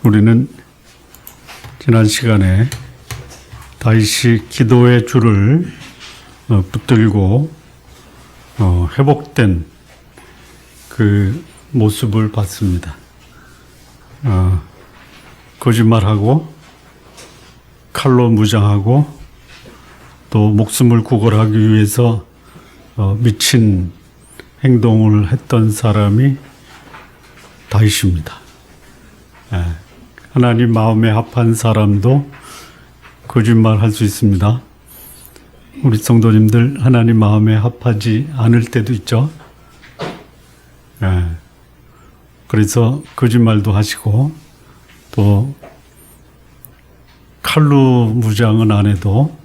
우리는 지난 시간에 다윗이 기도의 줄을 붙들고 회복된 그 모습을 봤습니다. 거짓말하고 칼로 무장하고 또 목숨을 구걸하기 위해서 미친 행동을 했던 사람이 다윗입니다. 하나님 마음에 합한 사람도 거짓말할 수 있습니다. 우리 성도님들 하나님 마음에 합하지 않을 때도 있죠. 그래서 거짓말도 하시고 또 칼로 무장은 안 해도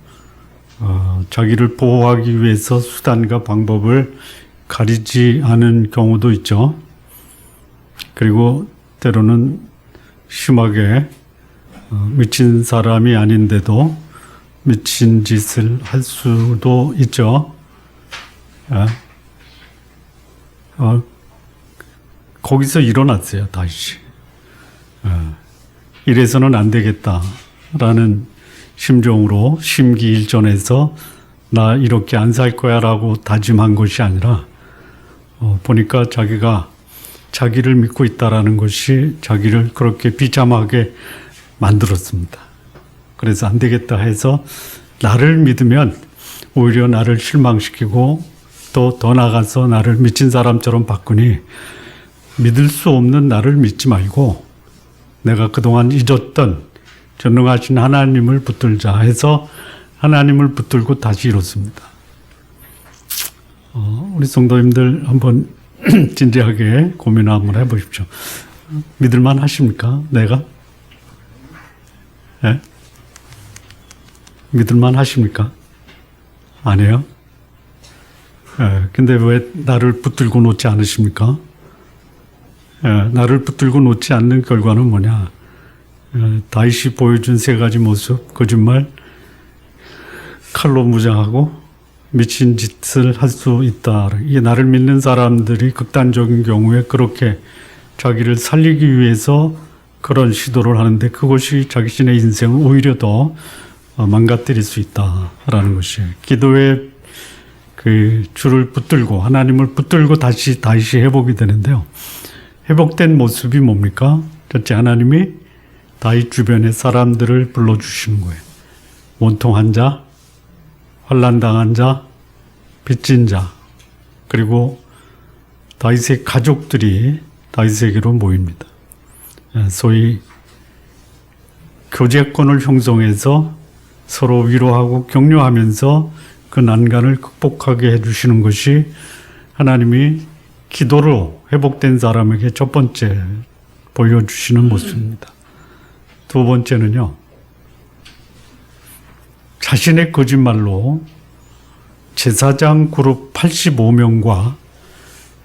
자기를 보호하기 위해서 수단과 방법을 가리지 않은 경우도 있죠. 그리고 때로는 심하게 미친 사람이 아닌데도 미친 짓을 할 수도 있죠. 거기서 일어났어요, 다시. 이래서는 안 되겠다라는 심정으로 심기일전해서 나 이렇게 안 살 거야 라고 다짐한 것이 아니라 보니까 자기가 자기를 믿고 있다라는 것이 자기를 그렇게 비참하게 만들었습니다. 그래서 안 되겠다 해서 나를 믿으면 오히려 나를 실망시키고 또 더 나아가서 나를 미친 사람처럼 바꾸니 믿을 수 없는 나를 믿지 말고 내가 그동안 잊었던 전능하신 하나님을 붙들자 해서 하나님을 붙들고 다시 이뤘습니다. 우리 성도님들 한번 진지하게 고민을 한번 해보십시오. 믿을만 하십니까? 내가? 네? 믿을만 하십니까? 아니에요? 근데 왜 나를 붙들고 놓지 않으십니까? 나를 붙들고 놓지 않는 결과는 뭐냐? 다윗이 보여준 세 가지 모습, 거짓말, 칼로 무장하고 미친 짓을 할 수 있다. 이게 나를 믿는 사람들이 극단적인 경우에 그렇게 자기를 살리기 위해서 그런 시도를 하는데 그것이 자신의 인생을 오히려 더 망가뜨릴 수 있다라는 것이에요. 기도의 그 줄을 붙들고 하나님을 붙들고 다시 다윗이 회복이 되는데요. 회복된 모습이 뭡니까? 첫째, 하나님이 다윗 주변의 사람들을 불러주시는 거예요. 원통한 자, 환난당한 자, 빚진 자, 그리고 다윗의 가족들이 다윗에게로 모입니다. 소위 교제권을 형성해서 서로 위로하고 격려하면서 그 난간을 극복하게 해주시는 것이 하나님이 기도로 회복된 사람에게 첫 번째 보여주시는 모습입니다. 두 번째는요, 자신의 거짓말로 제사장 그룹 85명과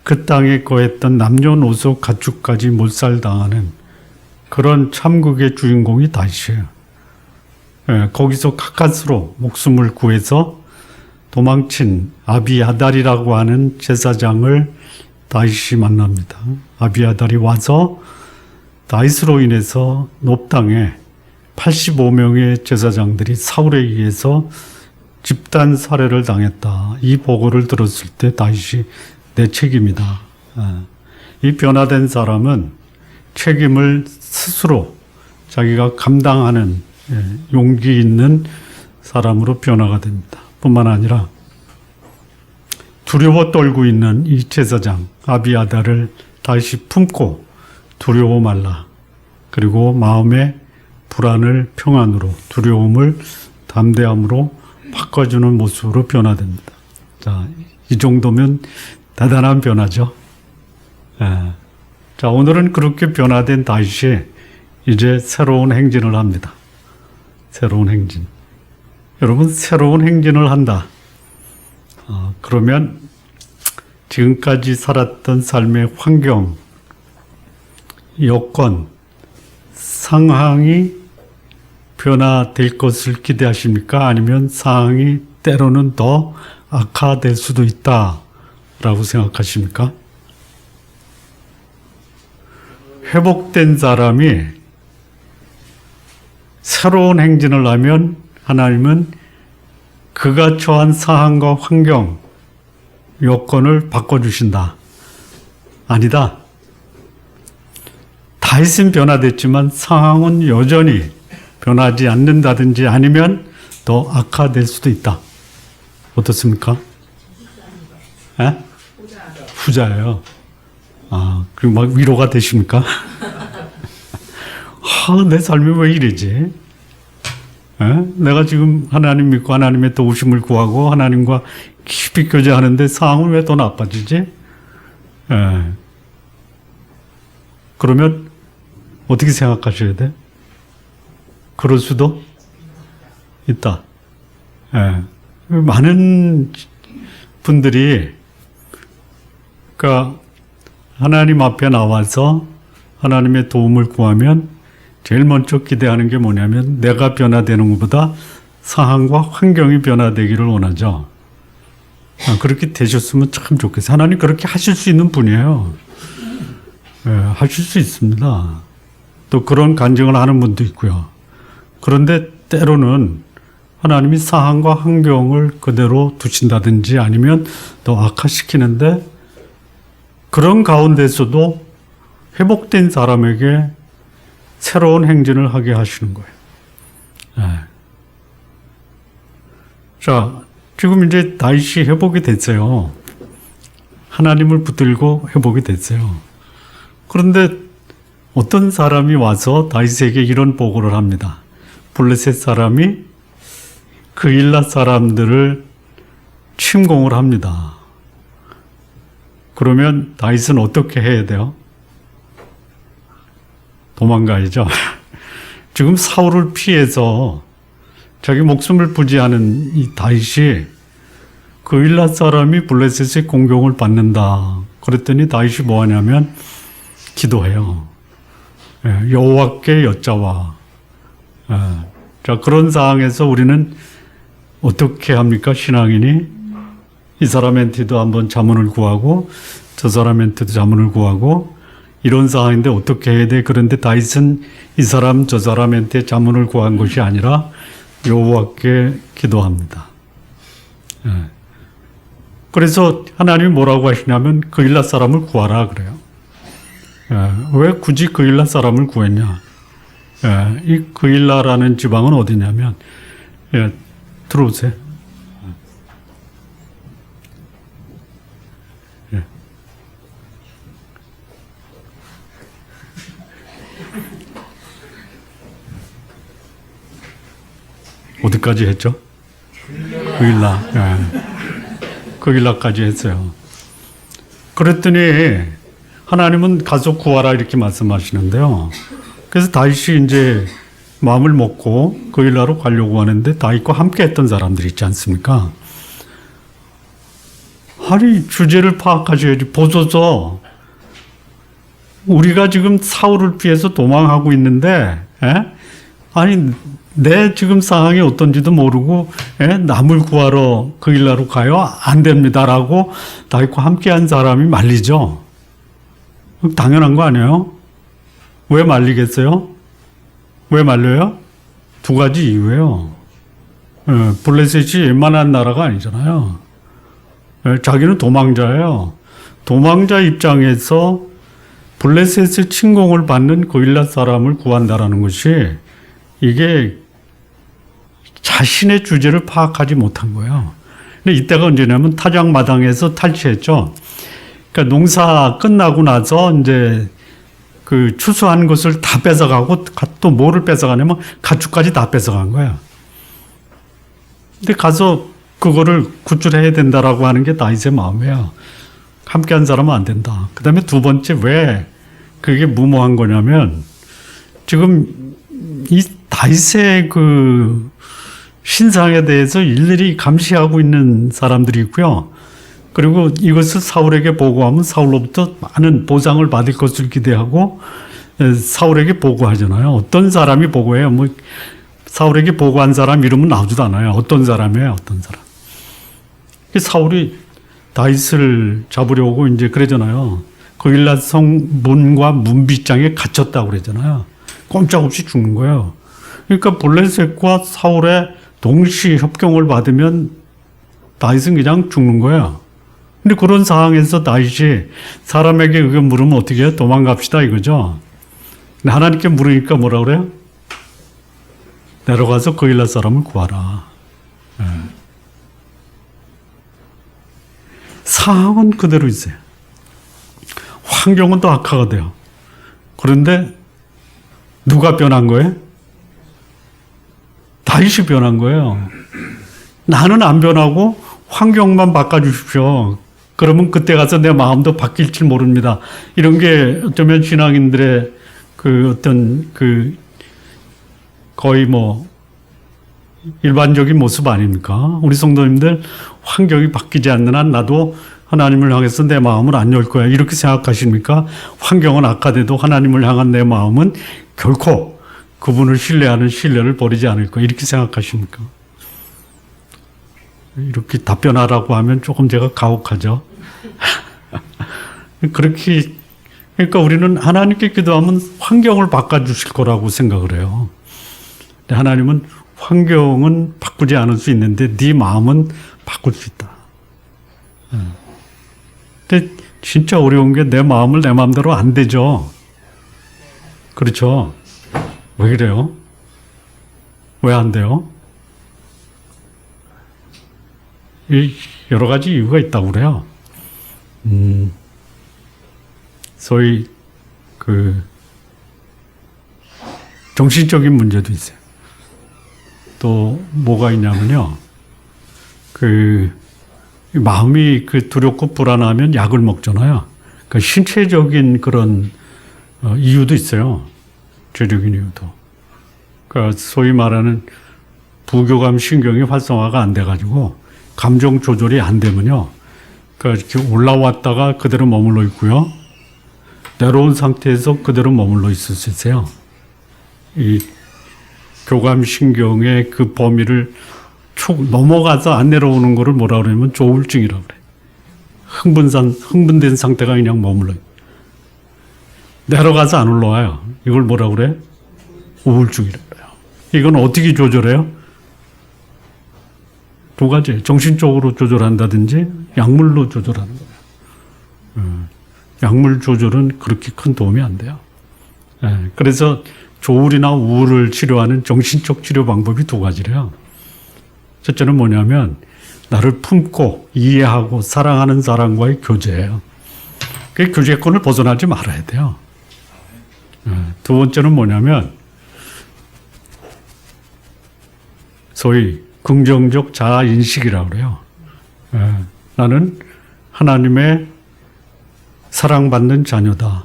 그 땅에 거했던 남녀노소 가축까지 몰살당하는 그런 참극의 주인공이 다윗이에요. 거기서 가까스로 목숨을 구해서 도망친 아비아달이라고 하는 제사장을 다윗이 만납니다. 아비아달이 와서 다윗으로 인해서 놋땅에 85명의 제사장들이 사울에 의해서 집단 살해를 당했다. 이 보고를 들었을 때 다윗이 내 책임이다. 이 변화된 사람은 책임을 스스로 자기가 감당하는 용기 있는 사람으로 변화가 됩니다. 뿐만 아니라 두려워 떨고 있는 이 제사장 아비아달을 다윗이 품고 두려워 말라. 그리고 마음의 불안을 평안으로, 두려움을 담대함으로 바꿔주는 모습으로 변화됩니다. 자, 이 정도면 대단한 변화죠. 자, 오늘은 그렇게 변화된 다윗이 이제 새로운 행진을 합니다. 새로운 행진. 여러분, 새로운 행진을 한다. 그러면 지금까지 살았던 삶의 환경, 여건, 상황이 변화될 것을 기대하십니까? 아니면 상황이 때로는 더 악화될 수도 있다라고 생각하십니까? 회복된 사람이 새로운 행진을 하면 하나님은 그가 처한 상황과 환경, 요건을 바꿔주신다. 아니다. 다윗은 변화됐지만 상황은 여전히 변하지 않는다든지 아니면 더 악화될 수도 있다. 어떻습니까? 에? 후자예요. 아, 그리고 막 위로가 되십니까? 내 삶이 왜 이러지? 내가 지금 하나님 믿고 하나님의 도우심을 구하고 하나님과 깊이 교제하는데 상황은 왜 더 나빠지지? 그러면 어떻게 생각하셔야 돼? 그럴 수도 있다. 많은 분들이 그러니까 하나님 앞에 나와서 하나님의 도움을 구하면 제일 먼저 기대하는 게 뭐냐면 내가 변화되는 것보다 상황과 환경이 변화되기를 원하죠. 그렇게 되셨으면 참 좋겠어요. 하나님 그렇게 하실 수 있는 분이에요. 하실 수 있습니다. 또 그런 간증을 하는 분도 있고요. 그런데 때로는 하나님이 상황과 환경을 그대로 두신다든지 아니면 더 악화시키는데 그런 가운데서도 회복된 사람에게 새로운 행진을 하게 하시는 거예요. 자, 지금 이제 다윗이 회복이 됐어요. 하나님을 붙들고 회복이 됐어요. 그런데 어떤 사람이 와서 다윗에게 이런 보고를 합니다. 블레셋 사람이 그일라 사람들을 침공을 합니다. 그러면 다윗은 어떻게 해야 돼요? 도망가야죠. 지금 사울을 피해서 자기 목숨을 부지하는 이 다윗이 그일라 사람이 블레셋의 공격을 받는다. 그랬더니 다윗이 뭐 하냐면 기도해요. 여호와께 여짜와. 자, 그런 상황에서 우리는 어떻게 합니까? 신앙인이 이 사람한테도 한번 자문을 구하고 저 사람한테도 자문을 구하고 이런 상황인데 어떻게 해야 돼? 그런데 다윗은 이 사람 저 사람한테 자문을 구한 것이 아니라 여호와께 기도합니다. 그래서 하나님이 뭐라고 하시냐면 그일라 사람을 구하라 그래요. 왜 굳이 그일라 사람을 구했냐? 이 그일라라는 지방은 어디냐면 들어오세요. 어디까지 했죠? 그일라. 그일라까지 했어요. 그랬더니 하나님은 가서 구하라 이렇게 말씀하시는데요. 그래서 다윗이 이제 마음을 먹고 그일라로 가려고 하는데 다윗과 함께 했던 사람들이 있지 않습니까? 아니, 주제를 파악하셔야지. 보소서. 우리가 지금 사울을 피해서 도망하고 있는데, 아니, 내 지금 상황이 어떤지도 모르고, 남을 구하러 그일라로 가요? 안 됩니다라고 다윗과 함께 한 사람이 말리죠. 당연한 거 아니에요? 왜 말리겠어요? 왜 말려요? 두 가지 이유예요. 블레셋이 웬만한 나라가 아니잖아요. 자기는 도망자예요. 도망자 입장에서 블레셋의 침공을 받는 그일라 사람을 구한다라는 것이 이게 자신의 주제를 파악하지 못한 거예요. 근데 이때가 언제냐면 타작마당에서 탈취했죠. 그러니까 농사 끝나고 나서 이제 그 추수한 것을 다 뺏어가고 또 뭐를 뺏어가냐면 가축까지 다 뺏어간 거야. 근데 가서 그거를 구출해야 된다라고 하는 게 다윗의 마음이에요. 함께한 사람은 안 된다. 그 다음에 두 번째 왜 그게 무모한 거냐면 지금 이 다윗의 그 신상에 대해서 일일이 감시하고 있는 사람들이 있고요. 그리고 이것을 사울에게 보고하면 사울로부터 많은 보상을 받을 것을 기대하고 사울에게 보고하잖아요. 어떤 사람이 보고해요? 뭐 사울에게 보고한 사람 이름은 나오지도 않아요. 어떤 사람이에요? 어떤 사람. 사울이 다윗을 잡으려고 이제 그러잖아요. 거일라성 문과 문빗장에 갇혔다고 그러잖아요. 꼼짝없이 죽는 거예요. 그러니까 블레셋과 사울의 동시 협경을 받으면 다윗은 그냥 죽는 거예요. 근데 그런 상황에서 다윗이 사람에게 의견 물으면 어떻게 해요? 도망갑시다 이거죠. 근데 하나님께 물으니까 뭐라 그래요? 내려가서 거일라 사람을 구하라. 예. 상황은 그대로 있어요. 환경은 또 악화가 돼요. 그런데 누가 변한 거예요? 다윗이 변한 거예요. 나는 안 변하고 환경만 바꿔주십시오. 그러면 그때 가서 내 마음도 바뀔지 모릅니다. 이런 게 어쩌면 신앙인들의 그 어떤 그 거의 뭐 일반적인 모습 아닙니까? 우리 성도님들 환경이 바뀌지 않는 한 나도 하나님을 향해서 내 마음을 안 열 거야. 이렇게 생각하십니까? 환경은 악화돼도 하나님을 향한 내 마음은 결코 그분을 신뢰하는 신뢰를 버리지 않을 거야. 이렇게 생각하십니까? 이렇게 답변하라고 하면 조금 제가 가혹하죠. 그렇게, 그러니까 우리는 하나님께 기도하면 환경을 바꿔주실 거라고 생각을 해요. 근데 하나님은 환경은 바꾸지 않을 수 있는데 네 마음은 바꿀 수 있다. 근데 진짜 어려운 게 내 마음을 내 마음대로 안 되죠. 그렇죠? 왜 그래요? 왜 안 돼요? 여러 가지 이유가 있다고 그래요. 소위 그 정신적인 문제도 있어요. 또 뭐가 있냐면요. 그 마음이 그 두렵고 불안하면 약을 먹잖아요. 그러니까 신체적인 그런 이유도 있어요. 죄적인 이유도. 그러니까 소위 말하는 부교감 신경이 활성화가 안 돼가지고 감정 조절이 안 되면요. 그러니까 이렇게 올라왔다가 그대로 머물러 있고요. 내려온 상태에서 그대로 머물러 있을 수 있어요. 이 교감 신경의 그 범위를 넘어가서 안 내려오는 거를 뭐라 그러냐면 조울증이라고 그래. 흥분된 상태가 그냥 머물러. 내려가서 안 올라와요. 이걸 뭐라 그래? 우울증이라고 그래요. 이건 어떻게 조절해요? 두 가지. 정신적으로 조절한다든지 약물로 조절하는 거예요. 약물 조절은 그렇게 큰 도움이 안 돼요. 그래서 조울이나 우울을 치료하는 정신적 치료 방법이 두 가지래요. 첫째는 뭐냐면 나를 품고 이해하고 사랑하는 사람과의 교제예요. 그 교제권을 벗어나지 말아야 돼요. 두 번째는 뭐냐면 소위 긍정적 자아인식이라고 그래요. 나는 하나님의 사랑받는 자녀다.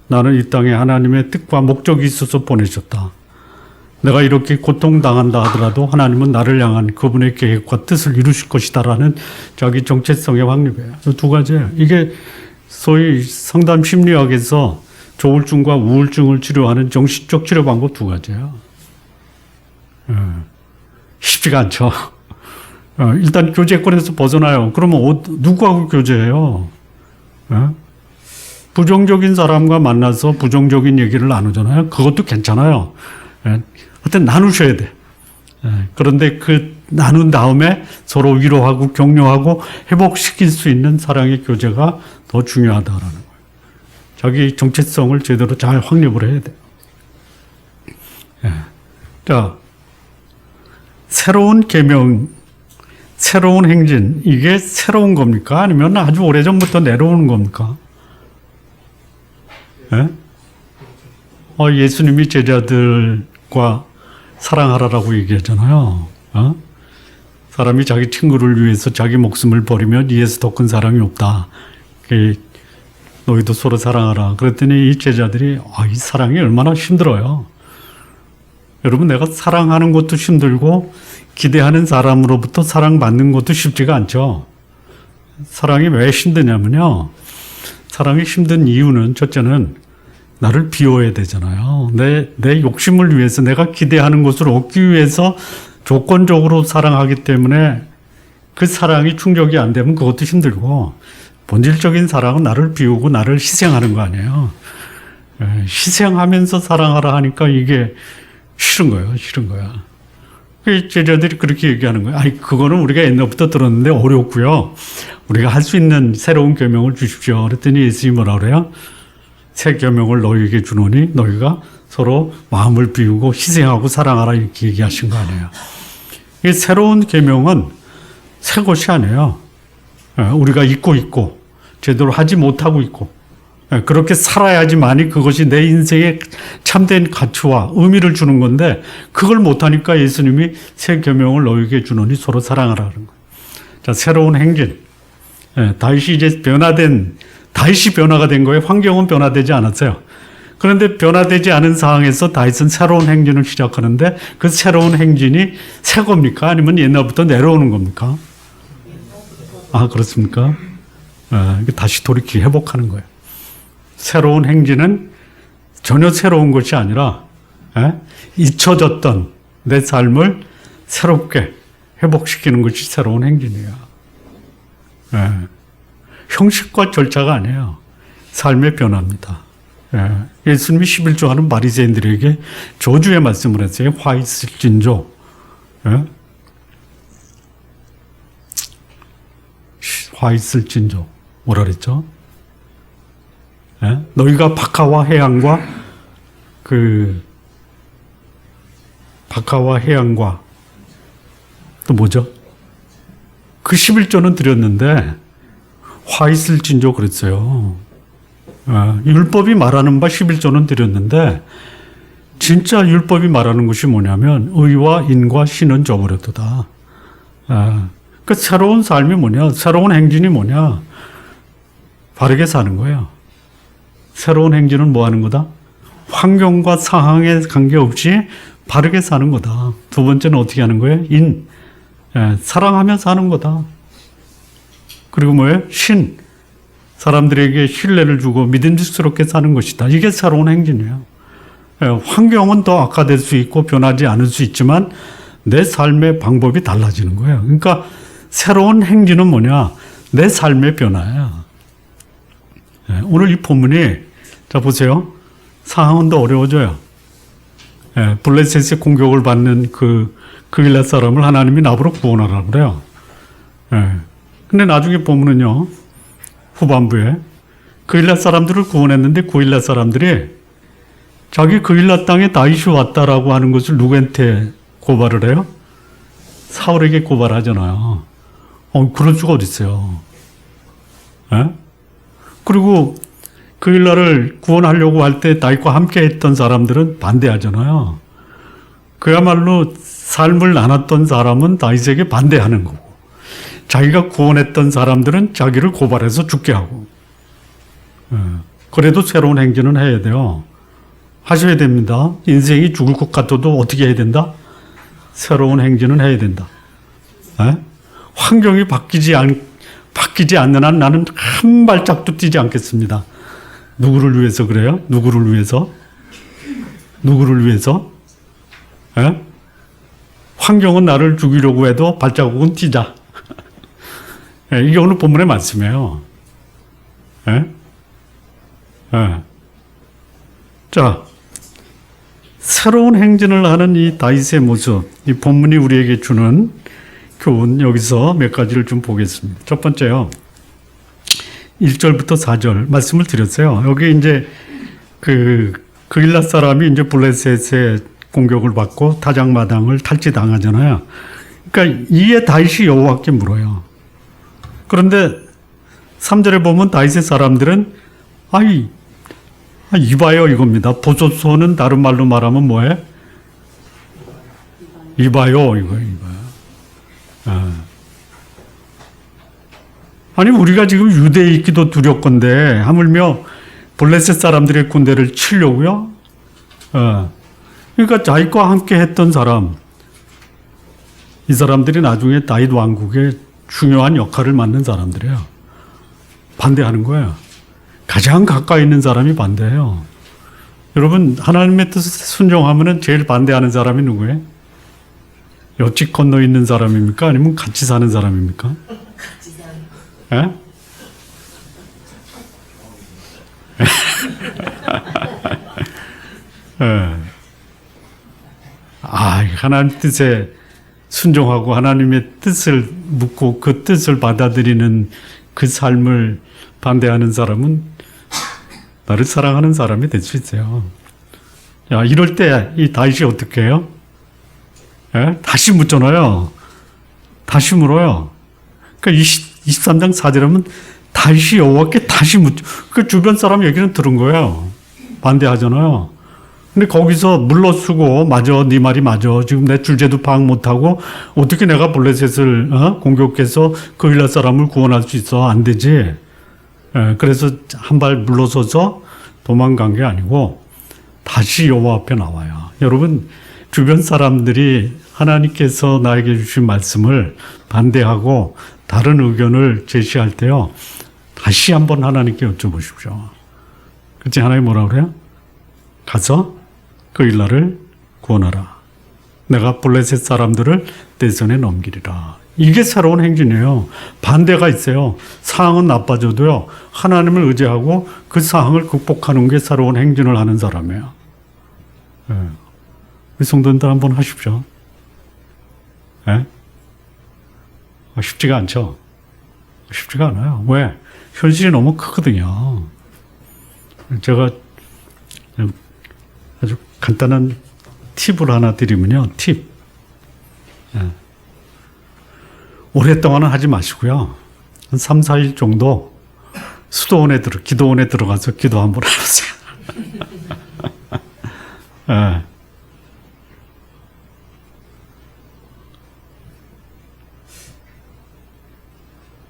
나는 이 땅에 하나님의 뜻과 목적이 있어서 보내셨다. 내가 이렇게 고통당한다 하더라도 하나님은 나를 향한 그분의 계획과 뜻을 이루실 것이다라는 자기 정체성의 확립이에요. 두 가지예요. 이게 소위 상담 심리학에서 조울증과 우울증을 치료하는 정신적 치료 방법 두 가지예요. 쉽지가 않죠. 일단 교제권에서 벗어나요. 그러면 누구하고 교제해요? 부정적인 사람과 만나서 부정적인 얘기를 나누잖아요. 그것도 괜찮아요. 하여튼 나누셔야 돼. 그런데 그 나눈 다음에 서로 위로하고 격려하고 회복시킬 수 있는 사랑의 교제가 더 중요하다라는 거예요. 자기 정체성을 제대로 잘 확립을 해야 돼요. 자, 새로운 계명, 새로운 행진, 이게 새로운 겁니까? 아니면 아주 오래전부터 내려오는 겁니까? 예수님이 제자들과 사랑하라라고 얘기하잖아요. 사람이 자기 친구를 위해서 자기 목숨을 버리면 이에서 더 큰 사랑이 없다. 너희도 서로 사랑하라. 그랬더니 이 제자들이 이 사랑이 얼마나 힘들어요. 여러분, 내가 사랑하는 것도 힘들고 기대하는 사람으로부터 사랑받는 것도 쉽지가 않죠. 사랑이 왜 힘드냐면요. 사랑이 힘든 이유는 첫째는 나를 비워야 되잖아요. 내 욕심을 위해서 내가 기대하는 것을 얻기 위해서 조건적으로 사랑하기 때문에 그 사랑이 충족이 안 되면 그것도 힘들고, 본질적인 사랑은 나를 비우고 나를 희생하는 거 아니에요. 희생하면서 사랑하라 하니까 이게 싫은 거예요. 싫은 거야. 제자들이 그렇게 얘기하는 거예요. 아니, 그거는 우리가 옛날부터 들었는데 어렵고요. 우리가 할 수 있는 새로운 계명을 주십시오. 그랬더니 예수님이 뭐라 그래요? 새 계명을 너희에게 주노니 너희가 서로 마음을 비우고 희생하고 사랑하라 이렇게 얘기하신 거 아니에요. 이 새로운 계명은 새 것이 아니에요. 우리가 잊고 있고 제대로 하지 못하고 있고 그렇게 살아야지만이 그것이 내 인생에 참된 가치와 의미를 주는 건데 그걸 못하니까 예수님이 새 계명을 너희에게 주노니 서로 사랑하라는 거예요. 자, 새로운 행진. 다윗이 이제 다윗이 변화가 된 거예요. 환경은 변화되지 않았어요. 그런데 변화되지 않은 상황에서 다윗은 새로운 행진을 시작하는데 그 새로운 행진이 새 겁니까? 아니면 옛날부터 내려오는 겁니까? 아, 그렇습니까? 다시 돌이키 회복하는 거예요. 새로운 행진은 전혀 새로운 것이 아니라 잊혀졌던 내 삶을 새롭게 회복시키는 것이 새로운 행진이에요. 형식과 절차가 아니에요. 삶의 변화입니다. 예수님이 11조 하는 바리새인들에게 저주의 말씀을 했어요. 화 있을진저. 화 있을진저. 뭐라 그랬죠? 너희가 박하와 해양과 또 뭐죠? 그 11조는 드렸는데 화 있을진저 그랬어요. 율법이 말하는 바 11조는 드렸는데 진짜 율법이 말하는 것이 뭐냐면 의와 인과 신은 저버렸도다. 그 새로운 삶이 뭐냐? 새로운 행진이 뭐냐? 바르게 사는 거예요. 새로운 행진은 뭐 하는 거다? 환경과 상황에 관계없이 바르게 사는 거다. 두 번째는 어떻게 하는 거예요? 사랑하며 사는 거다. 그리고 뭐예요? 신. 사람들에게 신뢰를 주고 믿음직스럽게 사는 것이다. 이게 새로운 행진이에요. 환경은 더 악화될 수 있고 변하지 않을 수 있지만 내 삶의 방법이 달라지는 거예요. 그러니까 새로운 행진은 뭐냐? 내 삶의 변화야. 오늘 이 본문이 자 보세요. 상황은 더 어려워져요. 블레셋의 공격을 받는 그 그일랏 사람을 하나님이 나보러 구원하라고 그래요. 근데 나중에 보면은요. 후반부에 그일랏 사람들을 구원했는데 그일랏 사람들이 자기 그일랏 땅에 다윗이 왔다라고 하는 것을 누구한테 고발을 해요? 사울에게 고발하잖아요. 그럴 수가 어디 있어요. 그리고 그일랏을 구원하려고 할 때 다윗과 함께 했던 사람들은 반대하잖아요. 그야말로 삶을 나눴던 사람은 다윗에게 반대하는 거고 자기가 구원했던 사람들은 자기를 고발해서 죽게 하고 그래도 새로운 행진은 해야 돼요. 하셔야 됩니다. 인생이 죽을 것 같아도 어떻게 해야 된다? 새로운 행진은 해야 된다. 환경이 바뀌지 않는 한 나는 한 발짝도 뛰지 않겠습니다. 누구를 위해서 그래요? 누구를 위해서? 누구를 위해서? 환경은 나를 죽이려고 해도 발자국은 뛰자. 이게 오늘 본문의 말씀이에요. 자, 새로운 행진을 하는 이 다윗의 모습, 이 본문이 우리에게 주는 교훈, 여기서 몇 가지를 좀 보겠습니다. 첫 번째요. 1절부터 4절 말씀을 드렸어요. 여기 이제 그일랏 사람이 이제 블레셋의 공격을 받고 타작마당을 탈취당하잖아요. 그러니까 이에 다윗이 여호와께 물어요. 그런데 3절에 보면 다윗의 사람들은 이봐요 이겁니다. 보소서는 다른 말로 말하면 뭐예요? 이봐요 이봐요. 아니 우리가 지금 유대에 있기도 두렵건데 하물며 블레셋 사람들의 군대를 치려고요? 그러니까 자기과 함께 했던 사람, 이 사람들이 나중에 다윗 왕국의 중요한 역할을 맡는 사람들이에요. 반대하는 거예요. 가장 가까이 있는 사람이 반대해요. 여러분 하나님의 뜻에 순종하면 제일 반대하는 사람이 누구예요? 옆집 건너 있는 사람입니까? 아니면 같이 사는 사람입니까? 예. 하나님 뜻에 순종하고 하나님의 뜻을 묻고 그 뜻을 받아들이는 그 삶을 반대하는 사람은 나를 사랑하는 사람이 될 수 있어요. 야, 이럴 때 이 다윗이 어떻게 해요? 예? 다시 묻잖아요. 다시 물어요. 그러니까 23장 4절에 하면 다시 여호와께 다시 묻죠. 그 주변 사람 얘기는 들은 거예요. 반대하잖아요. 근데 거기서 물러쓰고 맞아, 네 말이 맞아. 지금 내 줄제도 파악 못하고 어떻게 내가 블레셋을 공격해서 그일라 사람을 구원할 수 있어? 안 되지. 예, 그래서 한 발 물러서서 도망간 게 아니고 다시 여호와 앞에 나와요. 여러분, 주변 사람들이 하나님께서 나에게 주신 말씀을 반대하고 다른 의견을 제시할 때요, 다시 한번 하나님께 여쭤보십시오. 그치? 하나님 뭐라 그래요? 가서 그 일날을 구원하라. 내가 블레셋 사람들을 내 손에 넘기리라. 이게 새로운 행진이에요. 반대가 있어요. 상황은 나빠져도요, 하나님을 의지하고 그 상황을 극복하는 게 새로운 행진을 하는 사람이에요. 예. 우리 성도님들 한번 하십시오. 예? 쉽지가 않죠? 쉽지가 않아요. 왜? 현실이 너무 크거든요. 제가 아주 간단한 팁을 하나 드리면요. 팁. 예. 오랫동안은 하지 마시고요. 한 3, 4일 정도 기도원에 들어가서 기도 한번 해보세요. 예.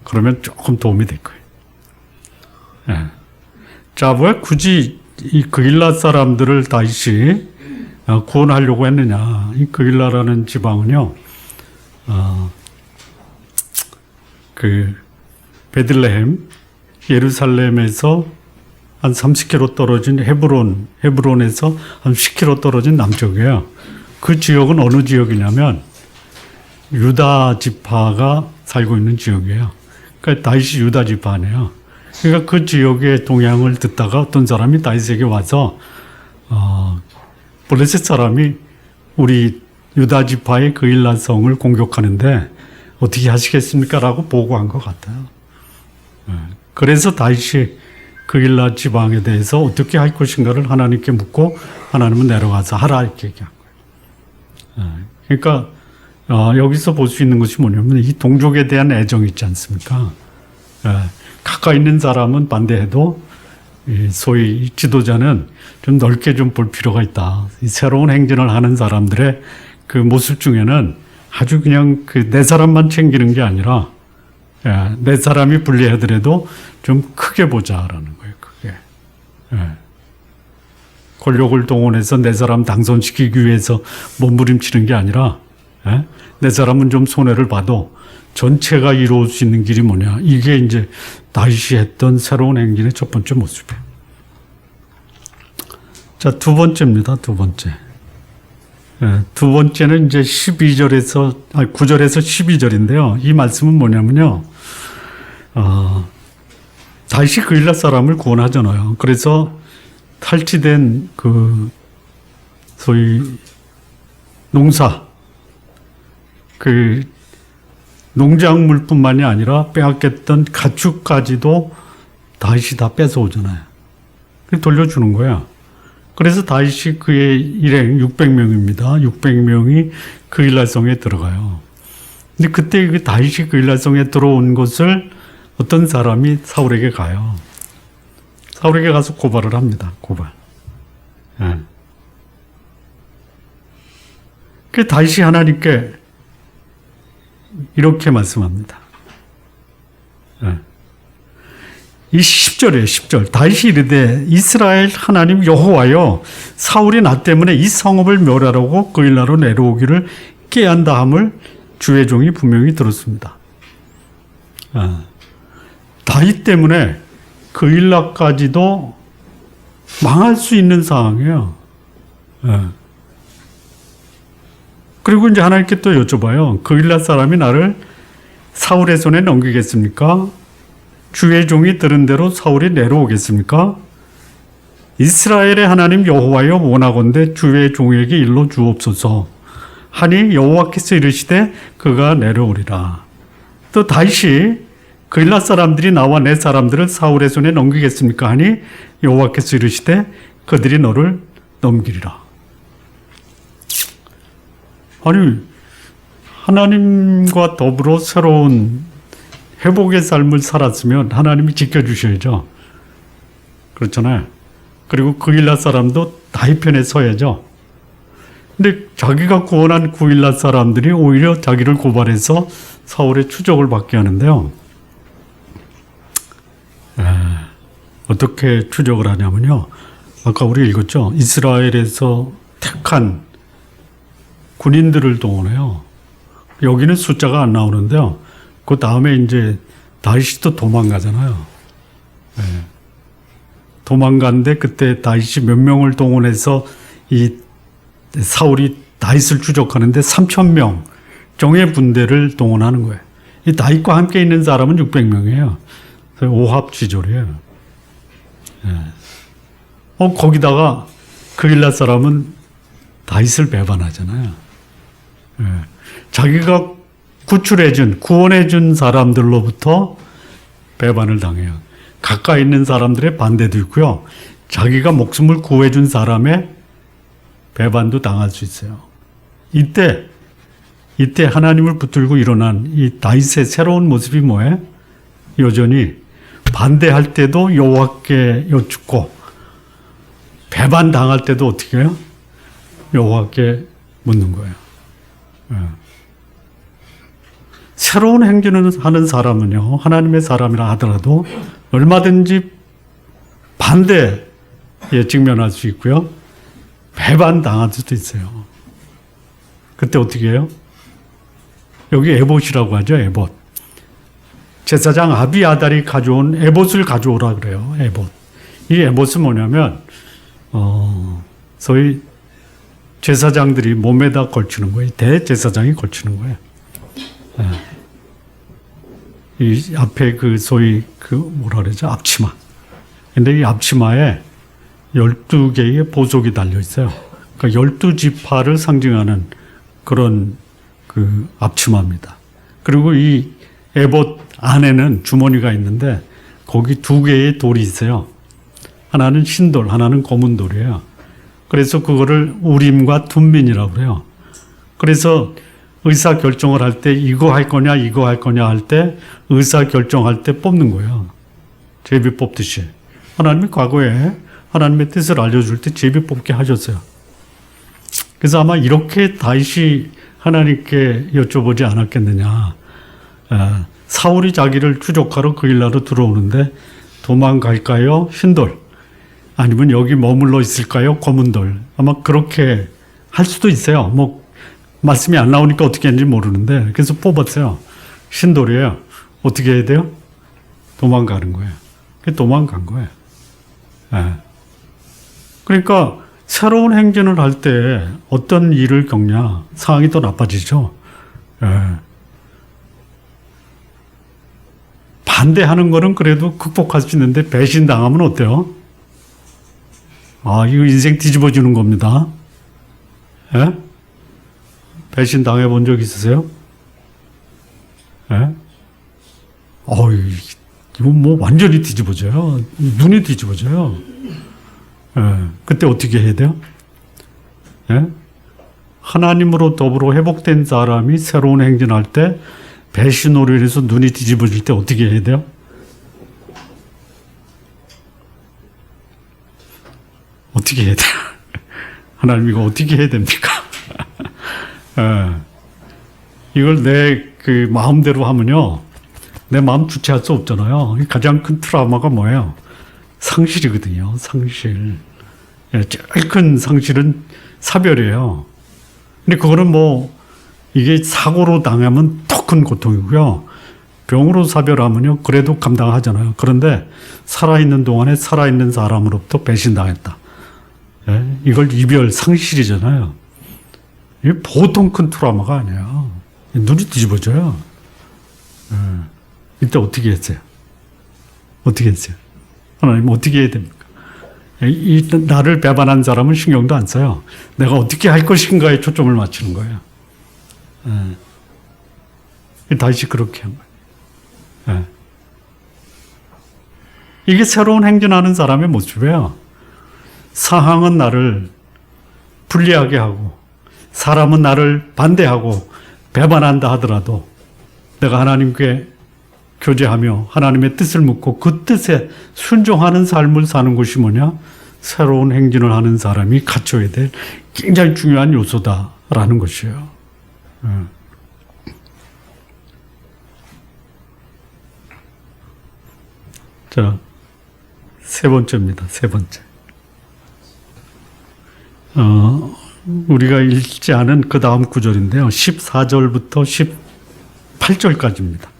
그러면 조금 도움이 될 거예요. 예. 자, 왜 굳이 이 그일라 사람들을 다시 구원하려고 했느냐. 이 그일라라는 지방은요, 베들레헴, 예루살렘에서 한 30km 떨어진 헤브론에서 한 10km 떨어진 남쪽이에요. 그 지역은 어느 지역이냐면 유다 지파가 살고 있는 지역이에요. 그러니까 다윗이 유다 지파네요. 그러니까 그 지역의 동향을 듣다가 어떤 사람이 다윗에게 와서 블레셋 사람이 우리 유다 지파의 그일라 성을 공격하는데 어떻게 하시겠습니까? 라고 보고한 것 같아요. 그래서 다윗이 그일라 지방에 대해서 어떻게 할 것인가를 하나님께 묻고 하나님은 내려가서 하라 이렇게 얘기한 거예요. 그러니까 여기서 볼 수 있는 것이 뭐냐면 이 동족에 대한 애정이 있지 않습니까? 가까이 있는 사람은 반대해도 소위 지도자는 좀 넓게 좀 볼 필요가 있다. 이 새로운 행진을 하는 사람들의 그 모습 중에는 아주 그냥 내 사람만 챙기는 게 아니라 내 사람이 불리하더라도 좀 크게 보자라는 거예요. 크게. 권력을 동원해서 내 사람 당선시키기 위해서 몸부림치는 게 아니라 내 사람은 좀 손해를 봐도 전체가 이루어질 수 있는 길이 뭐냐. 이게 이제 다윗이 했던 새로운 행진의 첫 번째 모습이에요. 자, 두 번째입니다. 두 번째. 두 번째는 이제 9절에서 12절인데요. 이 말씀은 뭐냐면요. 다윗이 그일라 사람을 구원하잖아요. 그래서 탈취된 소위 농작물뿐만이 아니라 빼앗겼던 가축까지도 다윗이 다 뺏어오잖아요. 돌려주는 거야. 그래서 다윗이 그의 일행 600명입니다. 600명이 그일라 성에 들어가요. 근데 그때 그 다윗이 그일라 성에 들어온 것을 어떤 사람이 사울에게 가요. 사울에게 가서 고발을 합니다. 고발. 그 다윗이 하나님께 이렇게 말씀합니다. 이 10절이에요. 10절. 다윗이 이르되 이스라엘 하나님 여호와여, 사울이 나 때문에 이 성읍을 멸하라고 그일라로 내려오기를 깨한다 함을 주의 종이 분명히 들었습니다. 다윗 때문에 그일라까지도 망할 수 있는 상황이에요. 그리고 이제 하나님께 또 여쭤봐요. 그일라 사람이 나를 사울의 손에 넘기겠습니까? 주의 종이 들은 대로 사울이 내려오겠습니까? 이스라엘의 하나님 여호와여 원하건대 주의 종에게 일러 주옵소서 하니 여호와께서 이르시되 그가 내려오리라. 또 다시 그일라 사람들이 나와 내 사람들을 사울의 손에 넘기겠습니까 하니 여호와께서 이르시되 그들이 너를 넘기리라. 아니, 하나님과 더불어 새로운 회복의 삶을 살았으면 하나님이 지켜주셔야죠. 그렇잖아요. 그리고 그일라 사람도 다윗 편에 서야죠. 근데 자기가 구원한 그일라 사람들이 오히려 자기를 고발해서 사울의 추적을 받게 하는데요. 어떻게 추적을 하냐면요. 아까 우리 읽었죠. 이스라엘에서 택한 군인들을 동원해요. 여기는 숫자가 안 나오는데요. 그 다음에 이제 다윗이 또 도망가잖아요. 도망갔는데 그때 다윗이 몇 명을 동원해서 이 사울이 다윗을 추적하는데 3,000명 정예 분대를 동원하는 거예요. 이 다윗과 함께 있는 사람은 600명이에요. 오합지졸이에요. 거기다가 그일라 사람은 다윗을 배반하잖아요. 자기가 구출해준, 구원해준 사람들로부터 배반을 당해요. 가까이 있는 사람들의 반대도 있고요. 자기가 목숨을 구해준 사람의 배반도 당할 수 있어요. 이때 하나님을 붙들고 일어난 이 다윗의 새로운 모습이 뭐예요? 여전히 반대할 때도 여호와께 여쭙고 배반 당할 때도 어떻게 해요? 여호와께 묻는 거예요. 새로운 행진을 하는 사람은요, 하나님의 사람이라 하더라도 얼마든지 반대에 직면할 수 있고요, 배반 당할 수도 있어요. 그때 어떻게 해요? 여기 에봇이라고 하죠, 에봇. 제사장 아비아달이 가져온 에봇을 가져오라 그래요, 에봇. 이 에봇은 뭐냐면, 소위 제사장들이 몸에다 걸치는 거예요. 대제사장이 걸치는 거예요. 이 앞에 그 소위 뭐라 그러죠? 앞치마. 근데 이 앞치마에 12개의 보석이 달려 있어요. 그러니까 12지파를 상징하는 그런 그 앞치마입니다. 그리고 이 에봇 안에는 주머니가 있는데 거기 2개의 돌이 있어요. 하나는 흰돌, 하나는 검은 돌이에요. 그래서 그거를 우림과 둠민이라고 그래요. 그래서 의사 결정을 할 때 이거 할 거냐 이거 할 거냐 할 때 의사 결정할 때 뽑는 거예요. 제비 뽑듯이. 하나님이 과거에 하나님의 뜻을 알려줄 때 제비 뽑게 하셨어요. 그래서 아마 이렇게 다윗이 하나님께 여쭤보지 않았겠느냐. 사울이 자기를 추적하러 그일라로 들어오는데 도망갈까요? 흰돌. 아니면 여기 머물러 있을까요? 검은 돌. 아마 그렇게 할 수도 있어요. 뭐 말씀이 안 나오니까 어떻게 했는지 모르는데 그래서 뽑았어요. 흰돌이에요. 어떻게 해야 돼요? 도망가는 거예요. 도망간 거예요. 그러니까 새로운 행진을 할 때 어떤 일을 겪냐 상황이 더 나빠지죠. 반대하는 거는 그래도 극복할 수 있는데 배신당하면 어때요? 이거 인생 뒤집어주는 겁니다. 배신 당해본 적 있으세요? 이거 뭐 완전히 뒤집어져요. 눈이 뒤집어져요. 그때 어떻게 해야 돼요? 하나님으로 더불어 회복된 사람이 새로운 행진할 때 배신으로 인해서 눈이 뒤집어질 때 어떻게 해야 돼요? 어떻게 해야 돼요? 하나님 이거 어떻게 해야 됩니까? 이걸 내 그 마음대로 하면요, 내 마음 주체할 수 없잖아요. 가장 큰 트라우마가 뭐예요? 상실이거든요. 상실. 제일 큰 상실은 사별이에요. 근데 그거는 뭐 이게 사고로 당하면 더 큰 고통이고요. 병으로 사별하면요, 그래도 감당하잖아요. 그런데 살아있는 동안에 살아있는 사람으로부터 배신당했다. 이걸 이별 상실이잖아요. 이게 보통 큰 트라우마가 아니에요. 눈이 뒤집어져요. 이때 어떻게 했어요? 어떻게 했어요? 하나님 어떻게 해야 됩니까? 나를 배반한 사람은 신경도 안 써요. 내가 어떻게 할 것인가에 초점을 맞추는 거예요. 다시 그렇게 한 거예요. 이게 새로운 행진하는 사람의 모습이에요. 상황은 나를 불리하게 하고 사람은 나를 반대하고 배반한다 하더라도 내가 하나님께 교제하며 하나님의 뜻을 묻고 그 뜻에 순종하는 삶을 사는 것이 뭐냐? 새로운 행진을 하는 사람이 갖춰야 될 굉장히 중요한 요소다라는 것이에요. 자, 세 번째입니다. 세 번째. 우리가 읽지 않은 그 다음 구절인데요. 14절부터 18절까지입니다.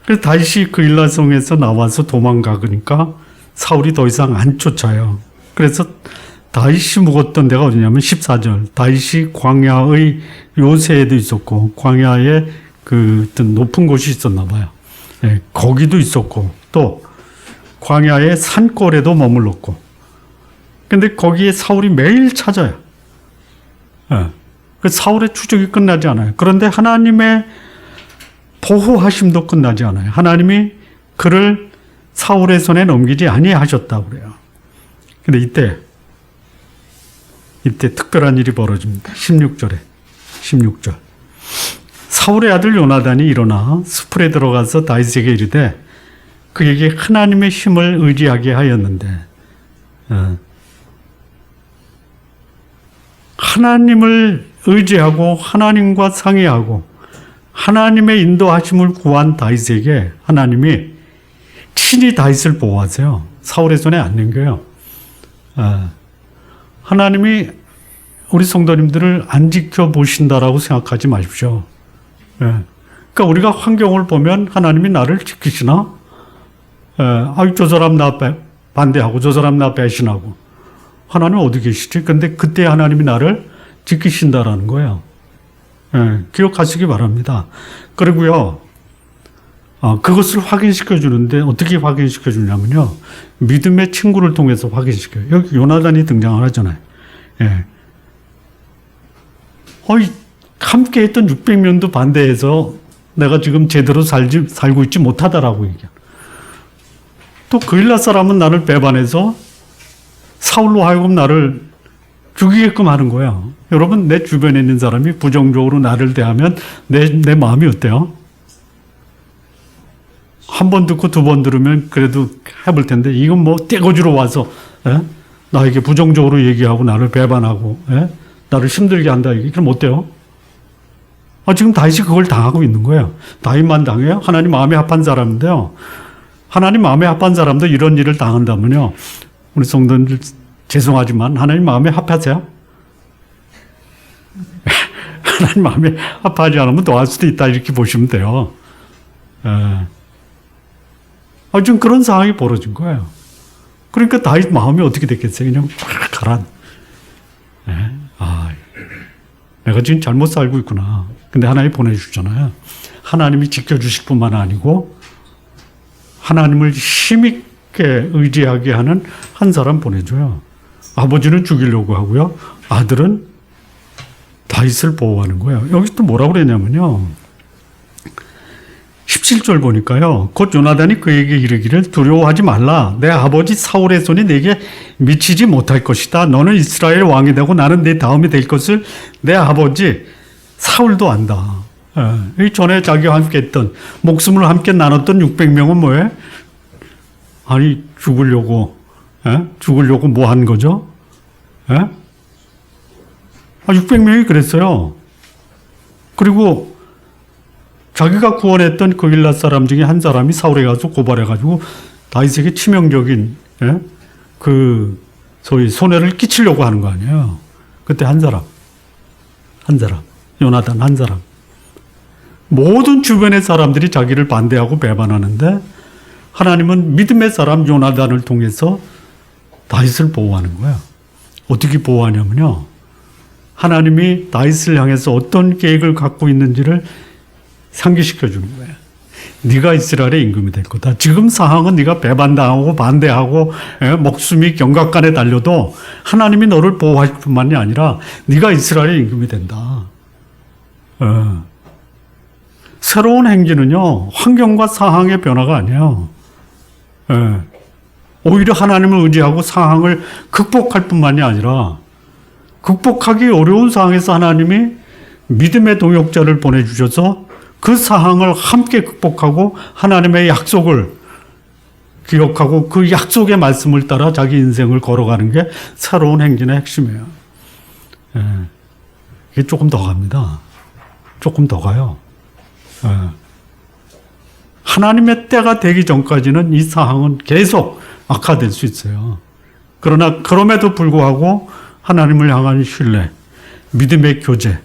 그래서 다시 그 일라성에서 나와서 도망가니까 사울이 더 이상 안 쫓아요. 그래서 다윗이 묵었던 데가 어디냐면 14절. 다윗이 광야의 요새에도 있었고 광야에 그 어떤 높은 곳이 있었나 봐요. 거기도 있었고 또 광야의 산골에도 머물렀고 근데 거기에 사울이 매일 찾아요. 그 사울의 추적이 끝나지 않아요. 그런데 하나님의 보호하심도 끝나지 않아요. 하나님이 그를 사울의 손에 넘기지 아니하셨다고 그래요. 근데 이때 특별한 일이 벌어집니다. 16절. 사울의 아들 요나단이 일어나 숲에 들어가서 다윗에게 이르되 그에게 하나님의 힘을 의지하게 하였는데 하나님을 의지하고 하나님과 상의하고 하나님의 인도하심을 구한 다윗에게 하나님이 친히 다윗을 보호하세요. 사울의 손에 안 넘겨요. 하나님이 우리 성도님들을 안 지켜보신다라고 생각하지 마십시오. 그러니까 우리가 환경을 보면 하나님이 나를 지키시나? 저 사람 나 반대하고 저 사람 나 배신하고 하나님 어디 계시지? 근데 그때 하나님이 나를 지키신다라는 거예요. 기억하시기 바랍니다. 그리고요, 그것을 확인시켜 주는데 어떻게 확인시켜 주냐면요, 믿음의 친구를 통해서 확인시켜요. 여기 요나단이 등장을 하잖아요. 함께 했던 600명도 반대해서 내가 지금 제대로 살고 있지 못하다라고 얘기해요. 또 그일라 사람은 나를 배반해서 사울로 하여금 나를 죽이게끔 하는 거예요. 여러분, 내 주변에 있는 사람이 부정적으로 나를 대하면 내 마음이 어때요? 한 번 듣고 두 번 들으면 그래도 해볼 텐데 이건 뭐 떼거지로 와서 나에게 부정적으로 얘기하고 나를 배반하고 나를 힘들게 한다. 그럼 어때요? 지금 다윗이 그걸 당하고 있는 거예요. 다윗만 당해요? 하나님 마음에 합한 사람인데요. 하나님 마음에 합한 사람도 이런 일을 당한다면요, 우리 성도님들 죄송하지만 하나님 마음에 합하세요? 하나님 마음에 합하지 않으면 더 할 수도 있다 이렇게 보시면 돼요. 지금 그런 상황이 벌어진 거예요. 그러니까 다윗 마음이 어떻게 됐겠어요? 그냥 팍 가라. 내가 지금 잘못 살고 있구나. 근데 하나님이 보내주잖아요. 하나님이 지켜주실 뿐만 아니고 하나님을 힘있게 의지하게 하는 한 사람 보내줘요. 아버지는 죽이려고 하고요, 아들은 다윗을 보호하는 거예요. 여기 또 뭐라고 그랬냐면요, 17절 보니까요, 곧 요나단이 그에게 이르기를 두려워하지 말라. 내 아버지 사울의 손이 내게 미치지 못할 것이다. 너는 이스라엘 왕이 되고 나는 내 다음이 될 것을 내 아버지 사울도 안다. 이 전에 자기와 함께 했던, 목숨을 함께 나눴던 600명은 뭐예요? 아니, 죽으려고 뭐 한 거죠? 600명이 그랬어요. 그리고 자기가 구원했던 그 일라 사람 중에 한 사람이 사울에 가서 고발해가지고 다윗에게 치명적인 소위 손해를 끼치려고 하는 거 아니에요. 그때 한 사람, 요나단 한 사람. 모든 주변의 사람들이 자기를 반대하고 배반하는데 하나님은 믿음의 사람 요나단을 통해서 다윗을 보호하는 거예요. 어떻게 보호하냐면요, 하나님이 다윗을 향해서 어떤 계획을 갖고 있는지를 상기시켜 주는 거예요. 네가 이스라엘의 임금이 될 거다. 지금 상황은 네가 배반당하고 반대하고 목숨이 경각간에 달려도 하나님이 너를 보호하실 뿐만이 아니라 네가 이스라엘의 임금이 된다. 새로운 행진은요, 환경과 상황의 변화가 아니에요. 오히려 하나님을 의지하고 상황을 극복할 뿐만이 아니라 극복하기 어려운 상황에서 하나님이 믿음의 동역자를 보내주셔서 그 상황을 함께 극복하고 하나님의 약속을 기억하고 그 약속의 말씀을 따라 자기 인생을 걸어가는 게 새로운 행진의 핵심이에요. 이게 조금 더 갑니다. 조금 더 가요. 하나님의 때가 되기 전까지는 이 상황은 계속 악화될 수 있어요. 그러나 그럼에도 불구하고 하나님을 향한 신뢰, 믿음의 교제,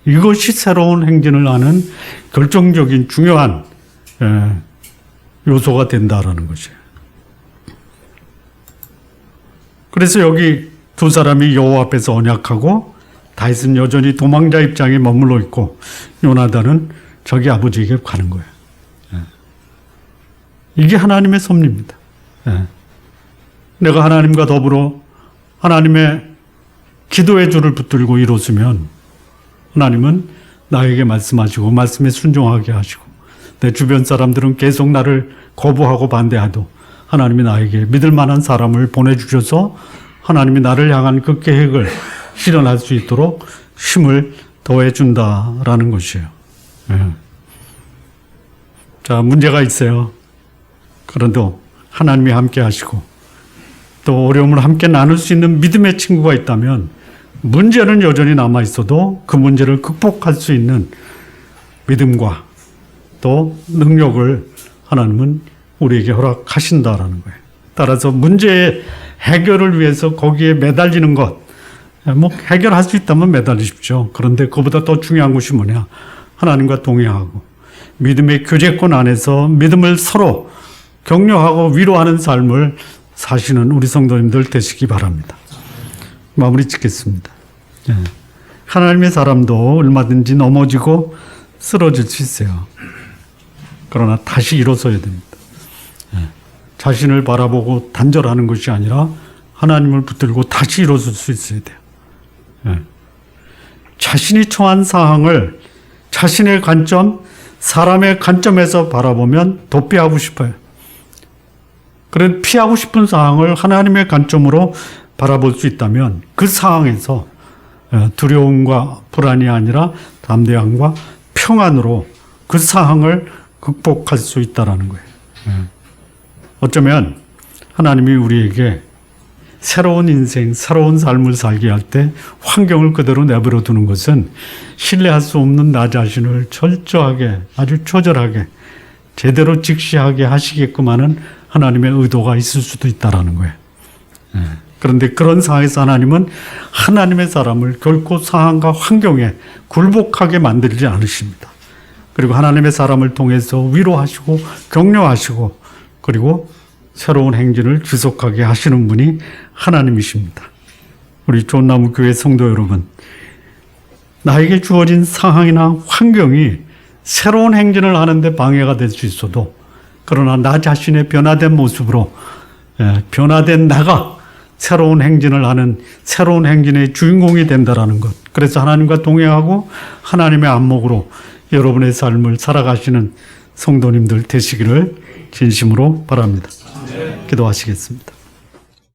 이것이 새로운 행진을 하는 결정적인 중요한 요소가 된다라는 것이에요. 그래서 여기 두 사람이 여호와 앞에서 언약하고 다윗은 여전히 도망자 입장에 머물러 있고 요나단은 자기 아버지에게 가는 거예요. 이게 하나님의 섭리입니다. 내가 하나님과 더불어 하나님의 기도의 줄을 붙들고 일었으면 하나님은 나에게 말씀하시고 말씀에 순종하게 하시고 내 주변 사람들은 계속 나를 거부하고 반대하도 하나님이 나에게 믿을 만한 사람을 보내주셔서 하나님이 나를 향한 그 계획을 실현할 수 있도록 힘을 더해준다라는 것이에요. 자, 문제가 있어요. 그런데 하나님이 함께 하시고 또 어려움을 함께 나눌 수 있는 믿음의 친구가 있다면 문제는 여전히 남아 있어도 그 문제를 극복할 수 있는 믿음과 또 능력을 하나님은 우리에게 허락하신다라는 거예요. 따라서 문제의 해결을 위해서 거기에 매달리는 것, 해결할 수 있다면 매달리십시오. 그런데 그보다 더 중요한 것이 뭐냐? 하나님과 동행하고 믿음의 교제권 안에서 믿음을 서로 격려하고 위로하는 삶을 사시는 우리 성도님들 되시기 바랍니다. 마무리 짓겠습니다. 하나님의 사람도 얼마든지 넘어지고 쓰러질 수 있어요. 그러나 다시 일어서야 됩니다. 자신을 바라보고 단절하는 것이 아니라 하나님을 붙들고 다시 일어설 수 있어야 돼요. 자신이 처한 상황을 자신의 관점, 사람의 관점에서 바라보면 도피하고 싶어요. 그런 피하고 싶은 상황을 하나님의 관점으로 바라볼 수 있다면 그 상황에서 두려움과 불안이 아니라 담대함과 평안으로 그 상황을 극복할 수 있다는 거예요. 어쩌면 하나님이 우리에게 새로운 인생, 새로운 삶을 살게 할 때 환경을 그대로 내버려 두는 것은 신뢰할 수 없는 나 자신을 철저하게, 아주 초절하게, 제대로 직시하게 하시게끔 하는 하나님의 의도가 있을 수도 있다는 거예요. 그런데 그런 상황에서 하나님은 하나님의 사람을 결코 상황과 환경에 굴복하게 만들지 않으십니다. 그리고 하나님의 사람을 통해서 위로하시고 격려하시고 그리고 새로운 행진을 지속하게 하시는 분이 하나님이십니다. 우리 좋은나무 교회 성도 여러분, 나에게 주어진 상황이나 환경이 새로운 행진을 하는데 방해가 될 수 있어도 그러나 나 자신의 변화된 모습으로 변화된 나가 새로운 행진을 하는 새로운 행진의 주인공이 된다는 것. 그래서 하나님과 동행하고 하나님의 안목으로 여러분의 삶을 살아가시는 성도님들 되시기를 진심으로 바랍니다. 기도하시겠습니다.